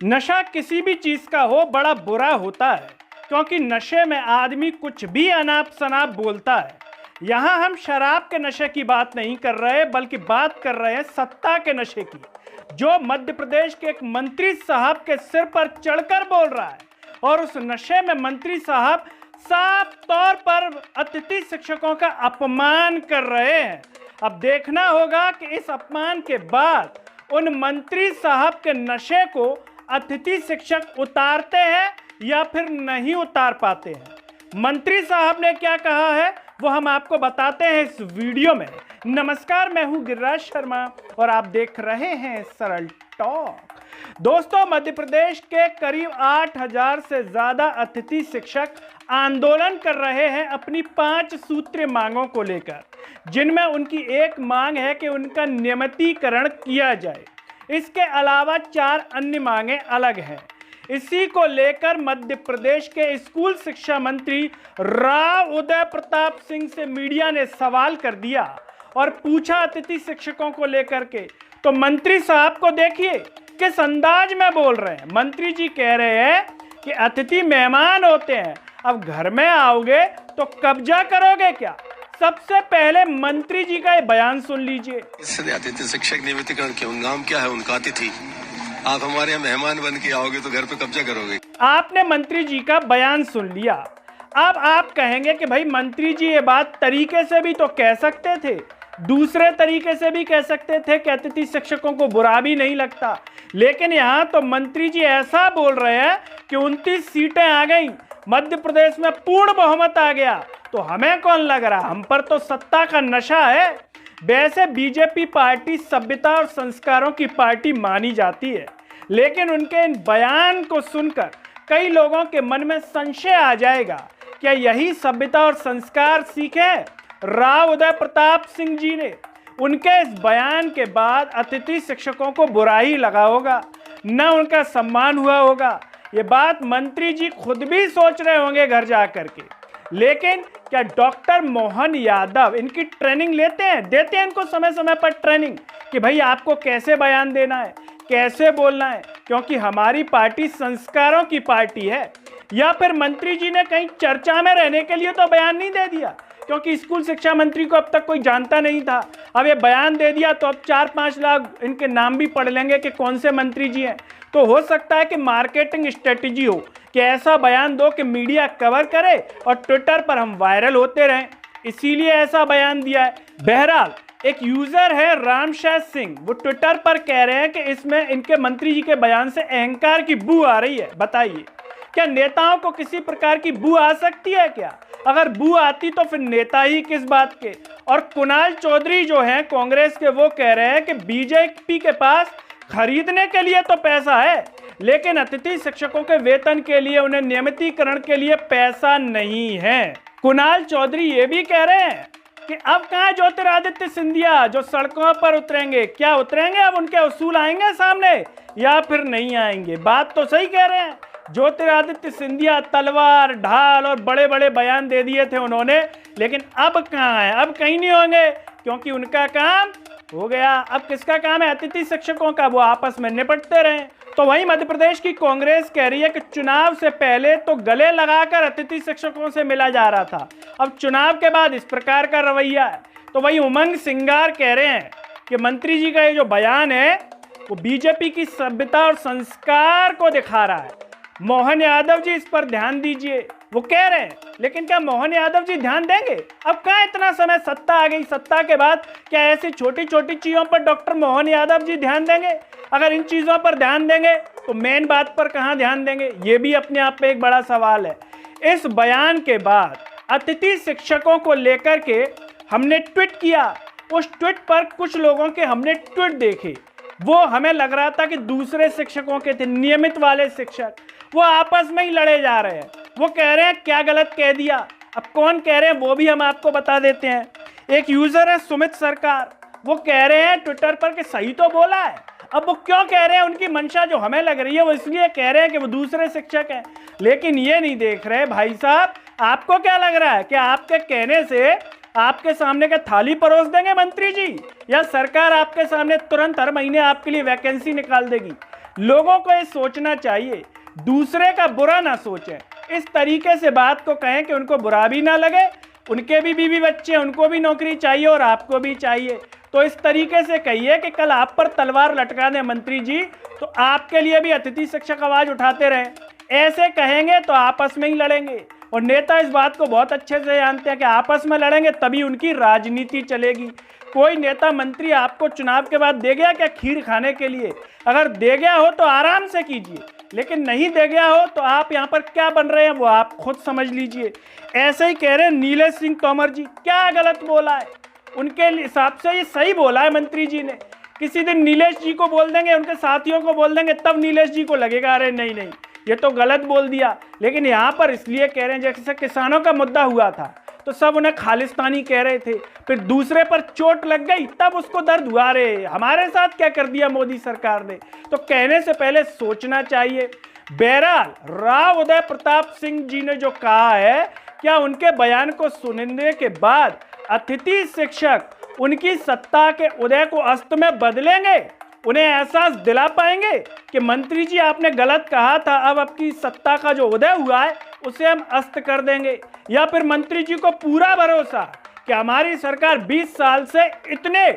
नशा किसी भी चीज का हो बड़ा बुरा होता है, क्योंकि नशे में आदमी कुछ भी अनाप शनाप बोलता है। यहाँ हम शराब के नशे की बात नहीं कर रहे, बल्कि बात कर रहे हैं सत्ता के नशे की, जो मध्य प्रदेश के एक मंत्री साहब के सिर पर चढ़कर बोल रहा है। और उस नशे में मंत्री साहब साफ तौर पर अतिथि शिक्षकों का अपमान कर रहे हैं। अब देखना होगा कि इस अपमान के बाद उन मंत्री साहब के नशे को अतिथि शिक्षक उतारते हैं या फिर नहीं उतार पाते हैं। मंत्री साहब ने क्या कहा है वो हम आपको बताते हैं इस वीडियो में। नमस्कार, मैं हूं गिरिराज शर्मा और आप देख रहे हैं सरल टॉक। दोस्तों, मध्य प्रदेश के करीब 8000 से ज्यादा अतिथि शिक्षक आंदोलन कर रहे हैं अपनी 5 सूत्रीय मांगों को लेकर, जिनमें उनकी एक मांग है कि उनका नियमितीकरण किया जाए। इसके अलावा 4 अन्य मांगें अलग हैं। इसी को लेकर मध्य प्रदेश के स्कूल शिक्षा मंत्री राव उदय प्रताप सिंह से मीडिया ने सवाल कर दिया और पूछा अतिथि शिक्षकों को लेकर के। तो मंत्री साहब को देखिए किस अंदाज में बोल रहे हैं। मंत्री जी कह रहे हैं कि अतिथि मेहमान होते हैं, अब घर में आओगे तो कब्जा करोगे क्या। सबसे पहले मंत्री जी का ये बयान सुन लीजिए। अतिथि शिक्षक नियमितीकरण क्यों? नाम क्या है उनका? अतिथि। आप हमारे यहाँ मेहमान बन के आओगे तो घर पे कब्जा करोगे। आपने मंत्री जी का बयान सुन लिया। अब आप कहेंगे कि भाई मंत्री जी ये बात तरीके से भी तो कह सकते थे, दूसरे तरीके से भी कह सकते थे कि अतिथि शिक्षकों को बुरा भी नहीं लगता। लेकिन यहाँ तो मंत्री जी ऐसा बोल रहे हैं कि 29 सीटें आ गई, मध्य प्रदेश में पूर्ण बहुमत आ गया, तो हमें कौन लग रहा, हम पर तो सत्ता का नशा है। वैसे बीजेपी पार्टी सभ्यता और संस्कारों की पार्टी मानी जाती है, लेकिन उनके इन बयान को सुनकर कई लोगों के मन में संशय आ जाएगा, क्या यही सभ्यता और संस्कार सीखे राव उदय प्रताप सिंह जी ने? उनके इस बयान के बाद अतिथि शिक्षकों को बुरा ही लगा होगा, न उनका सम्मान हुआ होगा। ये बात मंत्री जी खुद भी सोच रहे होंगे घर जा करके। लेकिन क्या डॉक्टर मोहन यादव इनकी ट्रेनिंग लेते हैं, देते हैं इनको समय समय पर ट्रेनिंग कि भाई आपको कैसे बयान देना है, कैसे बोलना है, क्योंकि हमारी पार्टी संस्कारों की पार्टी है। या फिर मंत्री जी ने कहीं चर्चा में रहने के लिए तो बयान नहीं दे दिया, क्योंकि स्कूल शिक्षा मंत्री को अब तक कोई जानता नहीं था। अब ये बयान दे दिया तो अब 4-5 लाख इनके नाम भी पढ़ लेंगे कि कौन से मंत्री जी हैं। तो हो सकता है कि मार्केटिंग स्ट्रेटेजी हो कि ऐसा बयान दो कि मीडिया कवर करे और ट्विटर पर हम वायरल होते रहें, इसीलिए ऐसा बयान दिया है। बहरहाल एक यूजर है रामशय सिंह, वो ट्विटर पर कह रहे हैं कि इसमें इनके मंत्री जी के बयान से अहंकार की बू आ रही है। बताइए, क्या नेताओं को किसी प्रकार की बू आ सकती है क्या? अगर बू आती तो फिर नेता ही किस बात के। और कुणाल चौधरी जो हैं कांग्रेस के, वो कह रहे हैं कि बीजेपी के पास खरीदने के लिए तो पैसा है, लेकिन अतिथि शिक्षकों के वेतन के लिए, उन्हें नियमितीकरण के लिए पैसा नहीं है। कुणाल चौधरी ये भी कह रहे हैं कि अब कहाँ ज्योतिरादित्य सिंधिया जो सड़कों पर उतरेंगे, क्या उतरेंगे? अब उनके उसूल आएंगे सामने या फिर नहीं आएंगे? बात तो सही कह रहे हैं। ज्योतिरादित्य सिंधिया तलवार ढाल और बड़े बड़े बयान दे दिए थे उन्होंने, लेकिन अब कहाँ है? अब कहीं नहीं होंगे, क्योंकि उनका काम हो गया। अब किसका काम है? अतिथि शिक्षकों का। वो आपस में निपटते रहे। तो वहीं मध्य प्रदेश की कांग्रेस कह रही है कि चुनाव से पहले तो गले लगाकर अतिथि शिक्षकों से मिला जा रहा था, अब चुनाव के बाद इस प्रकार का रवैया है। तो वहीं उमंग सिंगार कह रहे हैं कि मंत्री जी का ये जो बयान है वो बीजेपी की सभ्यता और संस्कार को दिखा रहा है। मोहन यादव जी इस पर ध्यान दीजिए, वो कह रहे हैं। लेकिन क्या मोहन यादव जी ध्यान देंगे? अब कहाँ इतना समय, सत्ता आ गई, सत्ता के बाद क्या ऐसी छोटी छोटी चीजों पर डॉक्टर मोहन यादव जी ध्यान देंगे? अगर इन चीजों पर ध्यान देंगे तो मेन बात पर कहाँ ध्यान देंगे? ये भी अपने आप में एक बड़ा सवाल है। इस बयान के बाद अतिथि शिक्षकों को लेकर के हमने ट्वीट किया। उस ट्वीट पर कुछ लोगों के हमने ट्वीट देखे, वो हमें लग रहा था कि दूसरे शिक्षकों के थे, नियमित वाले शिक्षक, वो आपस में ही लड़े जा रहे हैं। वो कह रहे हैं क्या गलत कह दिया। अब कौन कह रहे हैं वो भी हम आपको बता देते हैं। एक यूजर है सुमित सरकार, वो कह रहे हैं ट्विटर पर कि सही तो बोला है। अब वो क्यों कह रहे हैं, उनकी मंशा जो हमें लग रही है वो इसलिए कह रहे हैं कि वो दूसरे शिक्षक हैं, लेकिन ये नहीं देख रहे भाई साहब, आपको क्या लग रहा है कि आपके कहने से आपके सामने के थाली परोस देंगे मंत्री जी, या सरकार आपके सामने तुरंत हर महीने आपके लिए वैकेंसी निकाल देगी? लोगों को ये सोचना चाहिए, दूसरे का बुरा ना सोचें, इस तरीके से बात को कहें कि उनको बुरा भी ना लगे, उनके भी बीवी बच्चे, उनको भी नौकरी चाहिए और आपको भी चाहिए। तो इस तरीके से कहिए कि कल आप पर तलवार लटका दें मंत्री जी, तो आपके लिए भी अतिथि शिक्षक आवाज उठाते रहें। ऐसे कहेंगे तो आपस में ही लड़ेंगे, और नेता इस बात को बहुत अच्छे से जानते हैं कि आपस में लड़ेंगे तभी उनकी राजनीति चलेगी। कोई नेता मंत्री आपको चुनाव के बाद दे गया क्या खीर खाने के लिए? अगर दे गया हो तो आराम से कीजिए, लेकिन नहीं दे गया हो तो आप यहाँ पर क्या बन रहे हैं वो आप खुद समझ लीजिए। ऐसे ही कह रहे हैं नीलेश सिंह तोमर जी, क्या गलत बोला है? उनके हिसाब से ये सही बोला है मंत्री जी ने। किसी दिन नीलेश जी को बोल देंगे, उनके साथियों को बोल देंगे, तब नीलेश जी को लगेगा अरे नहीं नहीं ये तो गलत बोल दिया। लेकिन यहाँ पर इसलिए कह रहे हैं, जैसे किसानों का मुद्दा हुआ था तो सब उन्हें खालिस्तानी कह रहे थे, फिर दूसरे पर चोट लग गई तब उसको दर्द हुआ, रे हमारे साथ क्या कर दिया मोदी सरकार ने। तो कहने से पहले सोचना चाहिए। बहरहाल राव उदय प्रताप सिंह जी ने जो कहा है, क्या उनके बयान को सुनने के बाद अतिथि शिक्षक उनकी सत्ता के उदय को अस्त में बदलेंगे? उन्हें एहसास दिला पाएंगे कि मंत्री जी आपने गलत कहा था, अब आपकी सत्ता का जो उदय हुआ है उसे हम अस्त कर देंगे? या फिर मंत्री जी को पूरा भरोसा कि हमारी सरकार 20 साल से इतने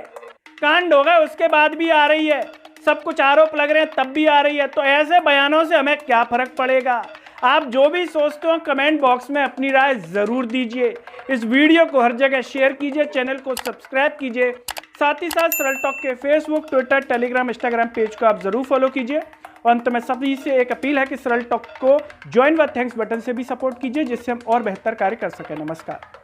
कांड हो गए उसके बाद भी आ रही है, सब कुछ आरोप लग रहे हैं तब भी आ रही है, तो ऐसे बयानों से हमें क्या फर्क पड़ेगा? आप जो भी सोचते हो कमेंट बॉक्स में अपनी राय जरूर दीजिए। इस वीडियो को हर जगह शेयर कीजिए, चैनल को सब्सक्राइब कीजिए, साथ ही साथ सरल टॉक के Facebook, Twitter, Telegram, Instagram page को आप जरूर फॉलो कीजिए। और अंत में सभी से एक अपील है कि सरल टॉक को ज्वाइन व थैंक्स बटन से भी सपोर्ट कीजिए, जिससे हम और बेहतर कार्य कर सकें। नमस्कार।